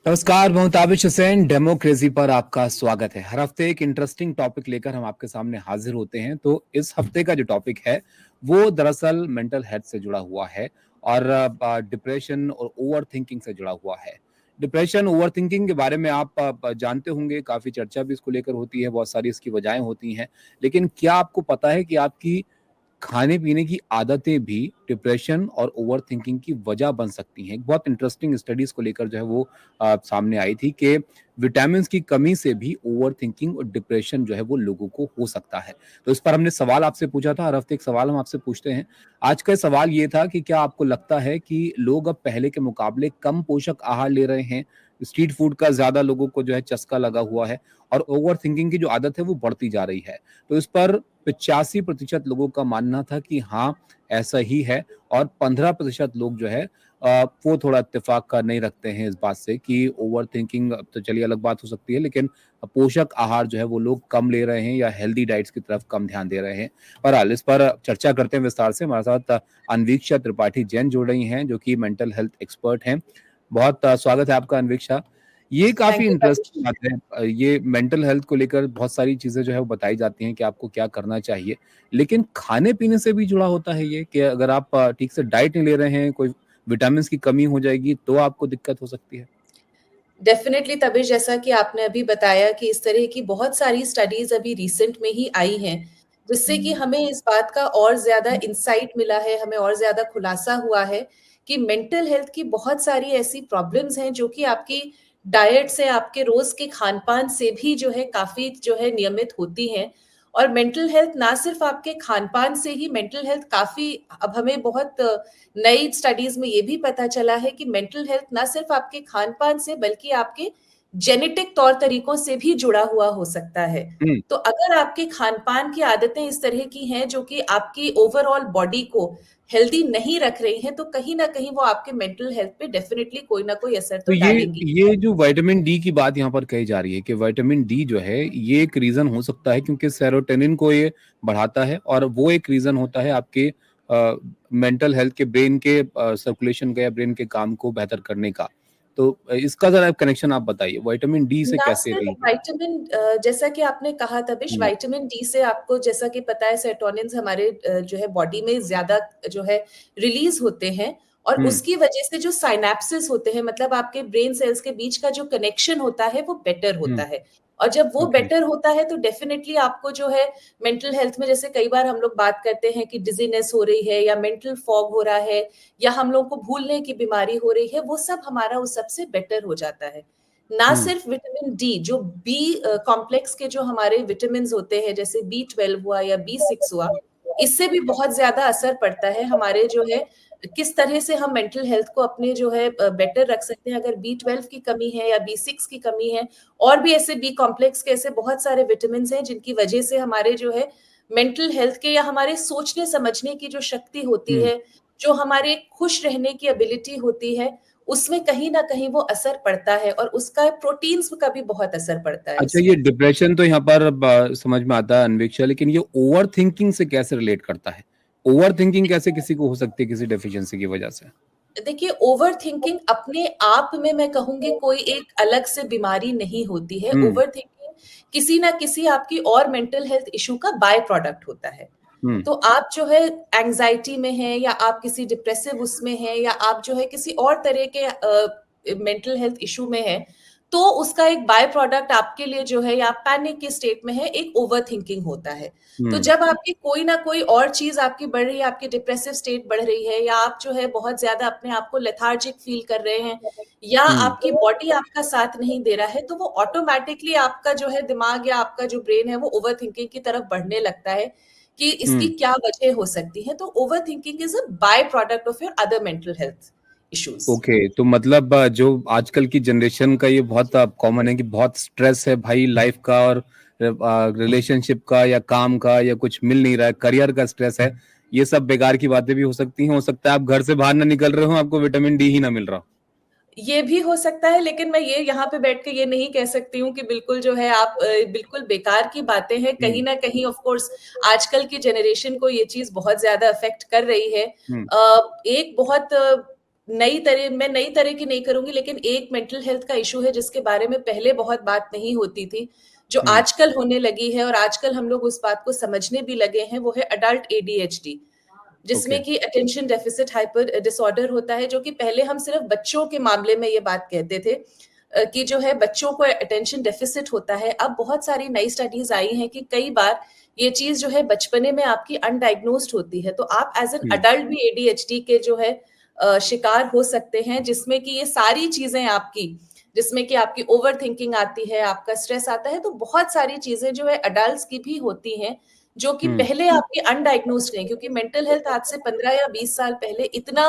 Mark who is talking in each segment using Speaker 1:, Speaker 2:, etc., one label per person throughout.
Speaker 1: नमस्कार, मैं ताबिश हुसैन। डेमोक्रेसी पर आपका स्वागत है। हर हफ्ते एक इंटरेस्टिंग टॉपिक लेकर हम आपके सामने हाजिर होते हैं। तो इस हफ्ते का जो टॉपिक है वो दरअसल मेंटल हेल्थ से जुड़ा हुआ है और डिप्रेशन और ओवर थिंकिंग से जुड़ा हुआ है। डिप्रेशन, ओवर थिंकिंग के बारे में आप जानते होंगे, काफी चर्चा भी इसको लेकर होती है, बहुत सारी इसकी वजहें होती हैं। लेकिन क्या आपको पता है कि आपकी खाने पीने की आदतें भी डिप्रेशन और ओवर थिंकिंग की वजह बन सकती हैं? एक बहुत इंटरेस्टिंग स्टडीज को लेकर जो है वो सामने आई थी कि विटामिन की कमी से भी ओवर थिंकिंग और डिप्रेशन जो है वो लोगों को हो सकता है। तो इस पर हमने सवाल आपसे पूछा था। हर हफ्ते एक सवाल हम आपसे पूछते हैं। आज का सवाल ये था कि क्या आपको लगता है कि लोग अब पहले के मुकाबले कम पोषक आहार ले रहे हैं? स्ट्रीट फूड का ज्यादा लोगों को जो है चस्का लगा हुआ है और ओवर थिंकिंग की जो आदत है वो बढ़ती जा रही है। तो इस पर 85% लोगों का मानना था कि हाँ, ऐसा ही है और 15% लोग जो है वो थोड़ा इत्तेफाक का नहीं रखते हैं इस बात से कि ओवर थिंकिंग तो चलिए अलग बात हो सकती है, लेकिन पोषक आहार जो है वो लोग कम ले रहे हैं या हेल्दी डाइट्स की तरफ कम ध्यान दे रहे हैं। बहरहाल इस पर चर्चा करते हैं विस्तार से। हमारे साथ अन्वीक्षा त्रिपाठी जैन जुड़ रही हैं, जो कि मेंटल हेल्थ एक्सपर्ट हैं। बहुत स्वागत है आपका अन्वीक्षा। ये काफ़ी
Speaker 2: थैंक यू
Speaker 1: इंटरेस्टिंग
Speaker 2: तभी।
Speaker 1: बात है। ये मेंटल हेल्थ को लेकर बहुत सारी चीज़ें जो है वो बताई जाती हैं कि आपको क्या करना चाहिए। लेकिन खाने-पीने से भी जुड़ा होता है ये कि अगर आप ठीक से डाइट नहीं ले रहे हैं, कोई विटामिन्स की कमी हो जाएगी, तो आपको दिक्कत हो सकती है।
Speaker 2: डेफिनेटली तभी, जैसा कि आपने अभी बताया कि इस तरह की बहुत सारी स्टडीज अभी रिसेंट में ही आई हैं, जिससे कि हमें इस बात का और ज्यादा इंसाइट मिला है, हमें और ज्यादा खुलासा हुआ है कि मेंटल हेल्थ की बहुत सारी ऐसी प्रॉब्लम्स हैं जो कि आपकी डाइट से, आपके रोज के खान पान से भी जो है काफी जो है नियमित होती हैं। और मेंटल हेल्थ ना सिर्फ आपके खान पान से ही, मेंटल हेल्थ काफी, अब हमें बहुत नई स्टडीज में ये भी पता चला है कि मेंटल हेल्थ ना सिर्फ आपके खान पान से बल्कि आपके जेनेटिक तौर तरीकों से भी जुड़ा हुआ हो सकता है।
Speaker 1: हुँ।
Speaker 2: तो अगर आपके खान पान की आदतें इस तरह की हैं जो कि आपकी ओवरऑल बॉडी को हेल्दी नहीं रख रही हैं, तो कहीं ना कहीं वो आपके मेंटल हेल्थ पे डेफिनेटली कोई ना कोई असर
Speaker 1: तो
Speaker 2: तो
Speaker 1: ये
Speaker 2: डालेंगी।
Speaker 1: ये जो विटामिन डी की बात यहाँ पर कही जा रही है कि विटामिन डी जो है, ये एक रीज़न हो सकता है क्योंकि सेरोटोनिन को ये बढ़ाता है और वो एक रीज़न होता है आपके मेंटल हेल्थ के, ब्रेन के सर्कुलेशन का या ब्रेन के काम को बेहतर करने का। तो इसका ज़रा कनेक्शन आप बताइए, विटामिन डी से
Speaker 2: ना
Speaker 1: कैसे
Speaker 2: सिर्फ
Speaker 1: रिलेटेड?
Speaker 2: विटामिन, जैसा कि आपने कहा तबिश,
Speaker 1: हुँ,
Speaker 2: विटामिन डी से आपको जैसा कि पता है सेरोटोनिन हमारे जो है बॉडी में ज्यादा जो है रिलीज होते हैं। और
Speaker 1: हुँ,
Speaker 2: उसकी वजह से जो साइनेप्सेस होते हैं, मतलब आपके ब्रेन सेल्स के बीच का जो कनेक्शन होता है वो बेटर
Speaker 1: हुँ,
Speaker 2: होता है। और जब वो
Speaker 1: ओके,
Speaker 2: बेटर होता है तो डेफिनेटली आपको जो है मेंटल हेल्थ में, जैसे कई बार हम लोग बात करते हैं कि डिजीनेस हो रही है या मेंटल फॉग हो रहा है या हम लोग को भूलने की बीमारी हो रही है, वो सब हमारा उस सबसे बेटर हो जाता है। ना
Speaker 1: हुँ,
Speaker 2: सिर्फ विटामिन डी, जो बी कॉम्प्लेक्स के जो हमारे विटामिन होते हैं, जैसे B12 हुआ या B6 हुआ, इससे भी बहुत ज्यादा असर पड़ता है हमारे जो है किस तरह से हम मेंटल हेल्थ को अपने जो है बेटर रख सकते हैं। अगर B12 की कमी है या B6 की कमी है, और भी ऐसे बी कॉम्प्लेक्स के ऐसे बहुत सारे विटामिन हैं जिनकी वजह से हमारे जो है मेंटल हेल्थ के या हमारे सोचने समझने की जो शक्ति होती
Speaker 1: हुँ।
Speaker 2: है, जो हमारे खुश रहने की एबिलिटी होती है, उसमें कहीं न कहीं वो असर पड़ता है। और उसका प्रोटीन्स का भी बहुत असर पड़ता है
Speaker 1: अच्छा, ये
Speaker 2: इसमें।
Speaker 1: डिप्रेशन तो यहाँ पर समझ में आता है अन्वेक्षा, लेकिन ये ओवरथिंकिंग से कैसे रिलेट करता है? ओवरथिंकिंग कैसे किसी को हो सकती है किसी डेफिशिएंसी की वजह से?
Speaker 2: देखिए, ओवरथिंकिंग अपने आप में मैं कहूँगी कोई एक अलग से बीमारी नहीं होती है।
Speaker 1: हुँ,
Speaker 2: ओवरथिंकिंग किसी न किसी आपकी और मेंटल हेल्थ इश्यू का बाय प्रोडक्ट होता है।
Speaker 1: हुँ,
Speaker 2: तो आप जो है एंग्जायटी में हैं या आप किसी डिप्रेसिव उसमें हैं या आप जो है किसी और तरह के मेंटल हेल्थ इश्यू में हैं, तो उसका एक बाय प्रोडक्ट आपके लिए जो है, या आप पैनिक के स्टेट में है, एक ओवरथिंकिंग होता है। तो
Speaker 1: हुँ,
Speaker 2: जब आपकी कोई ना कोई और चीज़ आपकी बढ़ रही है, आपकी डिप्रेसिव स्टेट बढ़ रही है, या आप जो है बहुत ज़्यादा अपने आप को लेथार्जिक फील कर रहे हैं, या
Speaker 1: हुँ,
Speaker 2: आपकी बॉडी आपका साथ नहीं दे रहा है, तो वो ऑटोमैटिकली आपका जो है दिमाग या आपका जो ब्रेन है वो ओवरथिंकिंग की तरफ बढ़ने लगता है कि इसकी
Speaker 1: हुँ।
Speaker 2: क्या वजह हो सकती है। तो overthinking is a by product of your other mental health issues.
Speaker 1: Okay, तो मतलब जो आजकल की जनरेशन का ये बहुत कॉमन है कि बहुत स्ट्रेस है भाई लाइफ का और रिलेशनशिप का या काम का या कुछ मिल नहीं रहा है, करियर का स्ट्रेस है। ये सब बेकार की बातें भी हो सकती हैं। हो सकता है आप घर से बाहर ना निकल रहे हो, आपको विटामिन डी ही ना मिल रहा हो।
Speaker 2: ये भी हो सकता है, लेकिन मैं ये यहाँ पे बैठ के ये नहीं कह सकती हूँ कि बिल्कुल जो है आप बिल्कुल बेकार की बातें हैं।
Speaker 1: हुँ,
Speaker 2: कहीं न कहीं ऑफ कोर्स आजकल की जनरेशन को ये चीज़ बहुत ज़्यादा अफ़ेक्ट कर रही है।
Speaker 1: हुँ,
Speaker 2: एक बहुत मैं नई तरह की नहीं करूंगी, लेकिन एक मेंटल हेल्थ का इशू है जिसके बारे में पहले बहुत बात नहीं होती थी, जो
Speaker 1: हम्म।
Speaker 2: आजकल होने लगी है और आजकल हम लोग उस बात को समझने भी लगे हैं, वो है अडल्ट एडीएचडी,
Speaker 1: ओके।
Speaker 2: जिसमें कि अटेंशन डेफिसिट हाइपर डिसऑर्डर होता है, जो कि पहले हम सिर्फ बच्चों के मामले में ये बात कहते थे कि जो है बच्चों को अटेंशन डेफिसिट होता है। अब बहुत सारी नई स्टडीज आई हैं कि कई बार ये चीज जो है बचपने में आपकी अनडायग्नोस्ड होती है, तो आप एज एन
Speaker 1: हम्म।
Speaker 2: अडल्ट भी एडीएचडी के जो है शिकार हो सकते हैं, जिसमें कि ये सारी चीजें आपकी, जिसमें कि आपकी ओवर थिंकिंग आती है, आपका स्ट्रेस आता है, तो बहुत सारी चीजें जो है अडल्ट की भी होती हैं, जो कि
Speaker 1: हम्म।
Speaker 2: पहले आपके अनडायग्नोस्ड नहीं, क्योंकि मेंटल हेल्थ आज से 15 या 20 साल पहले इतना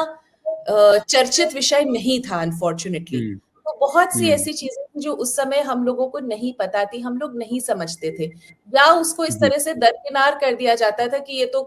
Speaker 2: चर्चित विषय नहीं था अनफॉर्चुनेटली।
Speaker 1: हम्म।
Speaker 2: तो बहुत सी
Speaker 1: हम्म।
Speaker 2: ऐसी चीजें थी जो उस समय हम लोगों को नहीं पता थी, हम लोग नहीं समझते थे, या उसको इस
Speaker 1: जी।
Speaker 2: तरह से दरकिनार कर दिया जाता था कि ये तो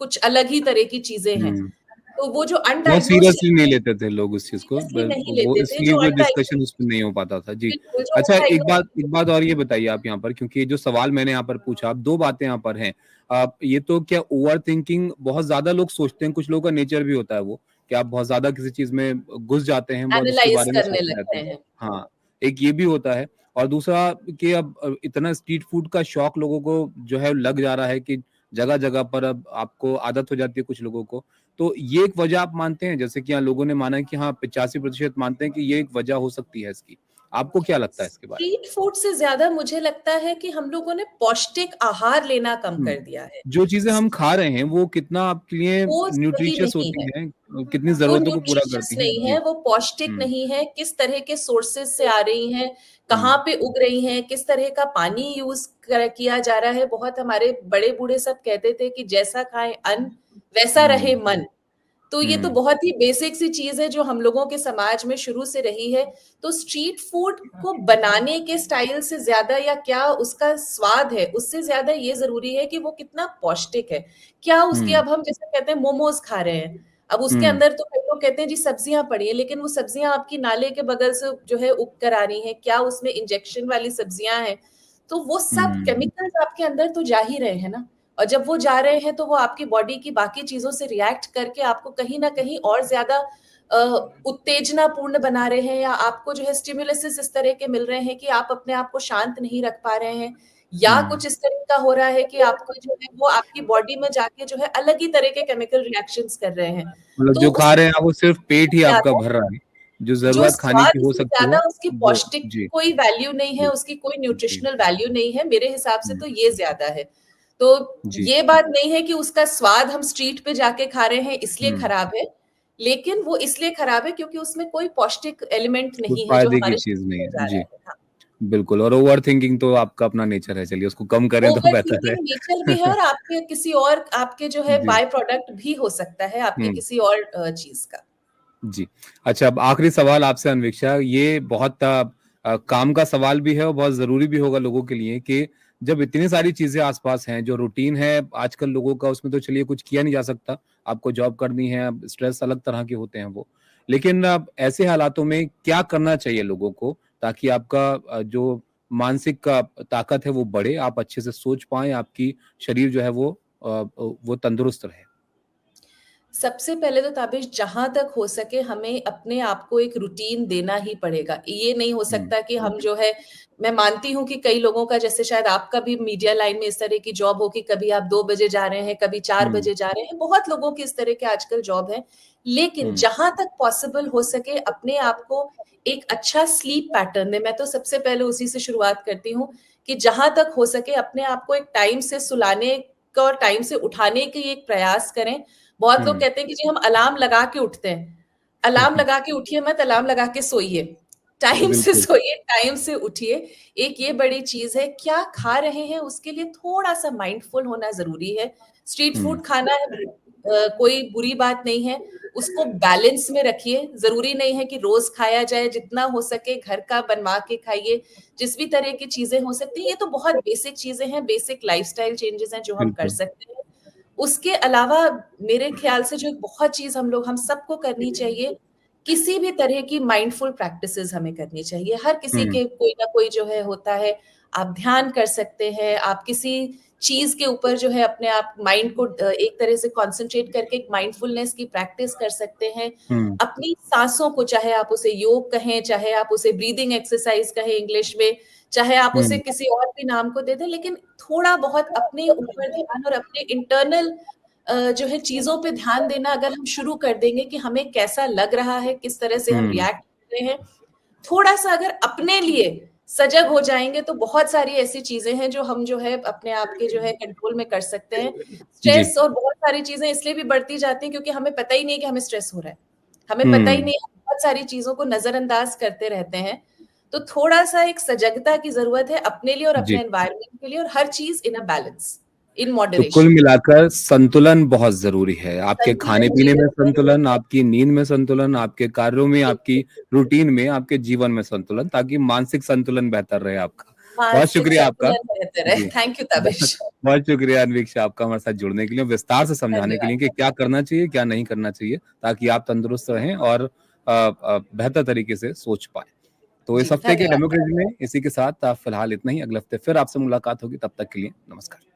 Speaker 2: कुछ अलग ही तरह की चीजें हैं।
Speaker 1: हम्म।
Speaker 2: तो वो जो
Speaker 1: बहुत
Speaker 2: अनडायग्नोस्ड
Speaker 1: सीरियसली नहीं लेते थे लोग उस चीज को,
Speaker 2: सीरियसली नहीं
Speaker 1: वो
Speaker 2: लेते थे,
Speaker 1: इसलिए
Speaker 2: जो
Speaker 1: कोई डिस्कशन
Speaker 2: अनडायग्नोस्ड,
Speaker 1: उस पर नहीं हो पाता था। जी।
Speaker 2: बिल्कुल जो
Speaker 1: अच्छा,
Speaker 2: अनडायग्नोस्ड।
Speaker 1: एक बात और ये बताइए आप यहाँ पर, क्योंकि जो सवाल मैंने यहाँ पर पूछा, आप दो बातें यहाँ पर हैं। आप ये तो क्या ओवर थिंकिंग बहुत ज्यादा लोग सोचते हैं, कुछ लोगों का नेचर भी होता है वो, कि आप बहुत ज्यादा किसी चीज में घुस जाते हैं, बहुत उसके
Speaker 2: एनालाइज
Speaker 1: बारे में
Speaker 2: करने
Speaker 1: सोचते रहते
Speaker 2: लगते
Speaker 1: हैं।
Speaker 2: हैं।
Speaker 1: हाँ, एक ये भी होता है। और दूसरा कि अब इतना स्ट्रीट फूड का शौक लोगों को जो है लग जा रहा है कि जगह जगह पर अब आपको आदत हो जाती है कुछ लोगों को। तो ये एक वजह आप मानते हैं, जैसे कि यहाँ लोगों ने माना है कि हाँ 85% मानते हैं कि ये एक वजह हो सकती है इसकी। आपको क्या लगता है इसके बारे
Speaker 2: स्ट्रीट फूड से ज्यादा मुझे लगता है कि हम लोगों ने पौष्टिक आहार लेना कम
Speaker 1: में?
Speaker 2: कर दिया है।
Speaker 1: जो चीजें हम खा रहे हैं वो कितना आपके लिए
Speaker 2: वो सही
Speaker 1: न्यूट्रिशियस
Speaker 2: नहीं
Speaker 1: होती
Speaker 2: है,
Speaker 1: हैं, कितनी
Speaker 2: वो
Speaker 1: जरूरतों को पूरा
Speaker 2: न्यूट्रिशियस
Speaker 1: करती हैं?
Speaker 2: नहीं
Speaker 1: जी।
Speaker 2: है, वो पौष्टिक
Speaker 1: हम्म।
Speaker 2: नहीं है, किस तरह के सोर्सेज से आ रही हैं,
Speaker 1: हम्म।
Speaker 2: कहाँ पे उग रही हैं, किस तरह का पानी किया जा रहा है। बहुत हमारे बड़े बूढ़े सब कहते थे कि जैसा खाए अन्न वैसा रहे
Speaker 1: हम्म।
Speaker 2: मन। तो ये तो
Speaker 1: हम्म।
Speaker 2: बहुत ही बेसिक सी चीज है जो हम लोगों के समाज में शुरू से रही है। तो स्ट्रीट फूड को बनाने के स्टाइल से ज्यादा या क्या उसका स्वाद है, उससे ज्यादा ये जरूरी है कि वो कितना पौष्टिक है। क्या उसके,
Speaker 1: हम्म।
Speaker 2: अब हम जैसे कहते हैं मोमोज खा रहे हैं, अब उसके
Speaker 1: हम्म।
Speaker 2: अंदर तो कई लोग कहते हैं जी सब्जियां पड़ी है, लेकिन वो सब्जियां आपकी नाले के बगल से जो है उग कर आ रही हैं, क्या उसमें इंजेक्शन वाली सब्जियां हैं? तो वो सब
Speaker 1: हम्म।
Speaker 2: केमिकल्स आपके अंदर तो जा ही रहे हैं ना। और जब वो जा रहे हैं तो वो आपकी बॉडी की बाकी चीजों से रिएक्ट करके आपको कहीं ना कहीं और ज्यादा उत्तेजनापूर्ण बना रहे हैं, या आपको जो है स्टिमुलसेस इस तरह के मिल रहे हैं कि आप अपने आप को शांत नहीं रख पा रहे हैं, या
Speaker 1: हम्म।
Speaker 2: कुछ इस तरह का हो रहा है कि आपको जो है वो आपकी बॉडी में जाके जो है अलग ही तरह के केमिकल रिएक्शंस कर रहे हैं।
Speaker 1: मतलब
Speaker 2: तो
Speaker 1: जो
Speaker 2: उस
Speaker 1: खा रहे हैं आप वो सिर्फ पेट ही आपका
Speaker 2: ज्यादा,
Speaker 1: भर रहा है, जो
Speaker 2: जो
Speaker 1: जरूरत खाने की
Speaker 2: स्वाद
Speaker 1: हो
Speaker 2: से
Speaker 1: सकती
Speaker 2: ज्यादा
Speaker 1: है
Speaker 2: उसकी
Speaker 1: वो।
Speaker 2: पौष्टिक
Speaker 1: जी।
Speaker 2: कोई वैल्यू नहीं है,
Speaker 1: जी।
Speaker 2: उसकी कोई
Speaker 1: जी।
Speaker 2: न्यूट्रिशनल वैल्यू नहीं है, मेरे हिसाब से
Speaker 1: हम्म।
Speaker 2: तो ये ज्यादा है। तो
Speaker 1: जी।
Speaker 2: ये बात नहीं है कि उसका स्वाद हम स्ट्रीट पे जाके खा रहे हैं इसलिए
Speaker 1: हम्म।
Speaker 2: खराब है, लेकिन वो इसलिए खराब है क्योंकि उसमें कोई पौष्टिक एलिमेंट
Speaker 1: कोई
Speaker 2: नहीं है जो
Speaker 1: फायदे की
Speaker 2: हमारे
Speaker 1: चीज नहीं
Speaker 2: शरीर में
Speaker 1: है।
Speaker 2: जा रहा
Speaker 1: जी।
Speaker 2: है। हाँ।
Speaker 1: बिल्कुल। और ओवर थिंकिंग तो आपका अपना नेचर है, चलिए उसको कम करें तो
Speaker 2: ओवर
Speaker 1: बेहतर
Speaker 2: थिंकिंग नेचर भी है,
Speaker 1: है।
Speaker 2: और आपके किसी और आपके जो है
Speaker 1: जी।
Speaker 2: बाय प्रोडक्ट भी हो सकता है आपके
Speaker 1: हम्म।
Speaker 2: किसी और चीज का।
Speaker 1: जी। अच्छा, अब आखिरी सवाल आपसे अन्वेक्षा, ये बहुत काम का सवाल भी है और बहुत ज़रूरी भी होगा लोगों के लिए, कि जब इतनी सारी चीज़ें आस-पास हैं, जो रूटीन है आजकल लोगों का, उसमें तो चलिए कुछ किया नहीं जा सकता। आपको जॉब करनी है, अब स्ट्रेस अलग तरह के होते हैं वो। लेकिन अब ऐसे हालातों में क्या करना चाहिए लोगों को, ताकि आपका जो मानसिक ताकत है वो बढ़े, आप अच्छे से सोच पाएँ, आपकी शरीर जो है वो तंदुरुस्त रहे?
Speaker 2: सबसे पहले तो ताबिश, जहाँ तक हो सके हमें अपने आप को एक रूटीन देना ही पड़ेगा। ये नहीं हो
Speaker 1: हुँ।
Speaker 2: सकता कि हम जो है, मैं मानती हूँ कि कई लोगों का, जैसे शायद आपका भी मीडिया लाइन में इस तरह की जॉब हो कि कभी आप 2 बजे जा रहे हैं, कभी 4
Speaker 1: हुँ।
Speaker 2: बजे जा रहे हैं। बहुत लोगों की इस तरह के आजकल जॉब है। लेकिन
Speaker 1: हुँ।
Speaker 2: जहाँ तक पॉसिबल हो सके अपने आप को एक अच्छा स्लीप पैटर्न दें। मैं तो सबसे पहले उसी से शुरुआत करती हूँ कि जहाँ तक हो सके अपने आप को एक टाइम से सुलाने का और टाइम से उठाने की एक प्रयास करें। बहुत लोग
Speaker 1: हुँ।
Speaker 2: कहते हैं कि जी हम अलार्म लगा के उठते हैं। अलार्म लगा के उठिए मत, अलार्म लगा के सोइए। टाइम से
Speaker 1: बिल्कुल।
Speaker 2: सोइए, टाइम से उठिए। एक ये बड़ी चीज़ है। क्या खा रहे हैं उसके लिए थोड़ा-सा माइंडफुल होना ज़रूरी है। स्ट्रीट
Speaker 1: हुँ।
Speaker 2: फूड खाना कोई बुरी बात नहीं है। उसको बैलेंस में रखिए। ज़रूरी नहीं है कि रोज़ खाया जाए, जितना हो सके घर का बनवा के खाइए। जिस भी तरह की चीज़ें हो सकती हैं, ये तो बहुत बेसिक चीज़ें हैं, बेसिक लाइफ़स्टाइल चेंजेज़ हैं जो हम कर
Speaker 1: बिल्कुल।
Speaker 2: सकते हैं। उसके अलावा मेरे ख्याल से जो एक बहुत चीज़ हम सबको करनी चाहिए किसी भी तरह की माइंडफुल प्रैक्टिसेस हमें करनी चाहिए। हर किसी
Speaker 1: हम्म।
Speaker 2: के कोई ना कोई जो है होता है। आप ध्यान कर सकते हैं, आप किसी चीज के ऊपर जो है अपने आप माइंड को एक तरह से कंसंट्रेट करके एक माइंडफुलनेस की प्रैक्टिस कर सकते हैं।
Speaker 1: हम्म।
Speaker 2: अपनी सांसों को, चाहे आप उसे योग कहें, चाहे आप उसे ब्रीदिंग एक्सरसाइज कहें इंग्लिश में, चाहे आप उसे
Speaker 1: हम्म।
Speaker 2: किसी और भी नाम को दे दें, लेकिन थोड़ा बहुत अपने ऊपर ध्यान और अपने इंटरनल जो है चीजों पे ध्यान देना अगर हम शुरू कर देंगे कि हमें कैसा लग रहा है, किस तरह से हम
Speaker 1: हम्म।
Speaker 2: रिएक्ट कर रहे हैं, थोड़ा सा अगर अपने लिए सजग हो जाएंगे तो बहुत सारी ऐसी चीजें हैं जो हम जो है अपने आप के जो है कंट्रोल में कर सकते हैं।
Speaker 1: जी।
Speaker 2: स्ट्रेस और बहुत सारी चीजें इसलिए भी बढ़ती जाती हैं क्योंकि हमें पता ही नहीं है कि हमें स्ट्रेस हो रहा है। हमें पता ही
Speaker 1: हम्म।
Speaker 2: नहीं है, बहुत सारी चीजों को नजरअंदाज करते रहते हैं। तो थोड़ा सा एक सजगता की जरूरत है अपने लिए और अपने
Speaker 1: जी।
Speaker 2: एनवायरनमेंट के लिए, और हर चीज इन अ बैलेंस, इन
Speaker 1: तो कुल
Speaker 2: मॉडरेशन।
Speaker 1: मिलाकर संतुलन बहुत जरूरी है, आपके खाने
Speaker 2: संतुलन
Speaker 1: पीने में
Speaker 2: जीवन में
Speaker 1: संतुलन, आपकी नींद में संतुलन, आपके कार्यों में, आपकी रूटीन में, आपके जीवन में संतुलन, ताकि मानसिक संतुलन बेहतर रहे आपका। बहुत
Speaker 2: मानसिक
Speaker 1: शुक्रिया आपका।
Speaker 2: संतुलन बेहतर है।
Speaker 1: जी।
Speaker 2: थैंक यू
Speaker 1: बहुत
Speaker 2: तबिश।
Speaker 1: बहुत शुक्रिया अनवीक्षा आपका हमारे साथ जुड़ने के लिए, विस्तार से समझाने के लिए कि
Speaker 2: धन्यवाद।
Speaker 1: क्या करना चाहिए क्या नहीं करना चाहिए, ताकि आप तंदुरुस्त रहें और बेहतर तरीके से सोच पाए। तो
Speaker 2: जी
Speaker 1: इस हफ्ते के
Speaker 2: धन्यवाद।
Speaker 1: डेमोक्रेसी में इसी के साथ फिलहाल इतना ही। अगले हफ्ते फिर आपसे मुलाकात होगी, तब तक के लिए नमस्कार।